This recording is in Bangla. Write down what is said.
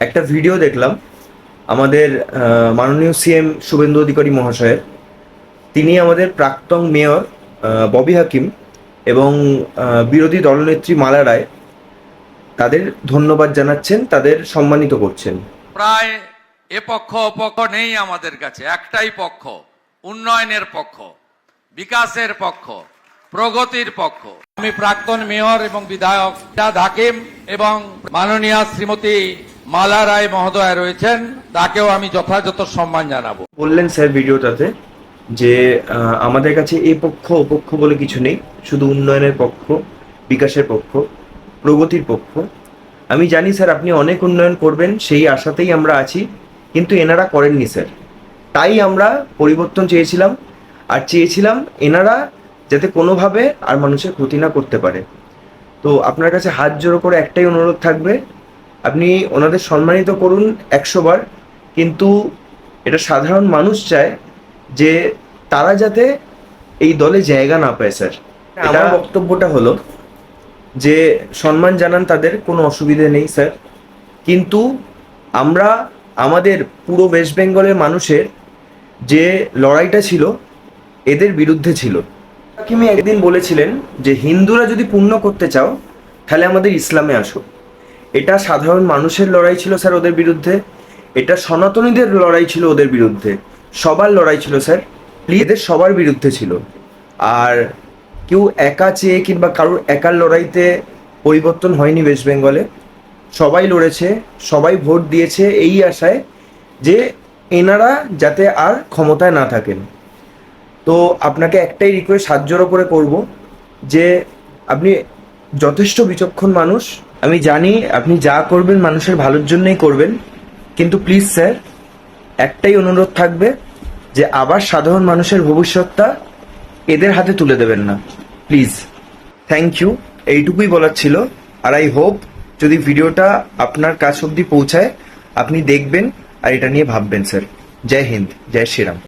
একটা ভিডিও দেখলাম আমাদের মাননীয় সিএম শুভেন্দু অধিকারী মহাশয়ের। তিনি আমাদের প্রাক্তন মেয়র ববি হাকিম এবং বিরোধী দলনেত্রী মালা রায় তাদের ধন্যবাদ জানাচ্ছেন, তাদের সম্মানিত করছেন। প্রায় এ পক্ষ অপক্ষ নেই আমাদের কাছে, একটাই পক্ষ, উন্নয়নের পক্ষ, বিকাশের পক্ষ, প্রগতির পক্ষ। আমি প্রাক্তন মেয়র এবং বিধায়ক হাকিম এবং মাননীয় শ্রীমতী মালা রায় মহোদয় রয়েছেন, তাকেও আমি যথাযথ সম্মান জানাবো। বললেন স্যার ভিডিওটাতে যে আমাদের কাছে এই পক্ষ অপক্ষ বলে কিছু নেই, শুধু উন্নয়নের পক্ষ, বিকাশের পক্ষ, প্রগতির পক্ষ। আমি জানি স্যার আপনি অনেক উন্নয়ন করবেন, সেই আশাতেই আমরা আছি, কিন্তু এনারা করেননি স্যার। তাই আমরা পরিবর্তন চেয়েছিলাম, আর চেয়েছিলাম এনারা যাতে কোনোভাবে আর মানুষের ক্ষতি না করতে পারে। তো আপনার কাছে হাত জোড়ো করে একটাই অনুরোধ থাকবে, আপনি ওনাদের সম্মানিত করুন 100 বার, কিন্তু এটা সাধারণ মানুষ চায় যে তারা যাতে এই দলে জায়গা না পায় স্যার। আমার বক্তব্যটা হলো যে সম্মান জানান, তাদের কোনো অসুবিধে নেই স্যার, কিন্তু আমরা আমাদের পুরো ওয়েস্ট বেঙ্গলের মানুষের যে লড়াইটা ছিল এদের বিরুদ্ধে ছিল। হাকিমি একদিন বলেছিলেন যে হিন্দুরা যদি পূর্ণ করতে চাও তাহলে আমাদের ইসলামে আসো। এটা সাধারণ মানুষের লড়াই ছিল স্যার ওদের বিরুদ্ধে, এটা সনাতনীদের লড়াই ছিল ওদের বিরুদ্ধে, সবার লড়াই ছিল স্যার, এদের সবার বিরুদ্ধে ছিল। আর কেউ একা চেয়ে কিংবা কারোর একার লড়াইতে পরিবর্তন হয়নি ওয়েস্ট বেঙ্গলে। সবাই লড়েছে, সবাই ভোট দিয়েছে এই আশায় যে এনারা যাতে আর ক্ষমতায় না থাকেন। তো আপনাকে একটাই রিকোয়েস্ট হাত জোড়ো করে করব যে আপনি যথেষ্ট বিচক্ষণ মানুষ, আমি জানি আপনি যা করবেন মানুষের ভালোর জন্যই করবেন, কিন্তু প্লিজ স্যার একটাই অনুরোধ থাকবে যে আবার সাধারণ মানুষের ভবিষ্যৎটা এদের হাতে তুলে দেবেন না, প্লিজ। থ্যাংক ইউ, এইটুকুই বলার ছিল। আর আই হোপ যদি ভিডিওটা আপনার কাছ অবধি পৌঁছায় আপনি দেখবেন আর এটা নিয়ে ভাববেন স্যার। জয় হিন্দ, জয় শ্রীরাম।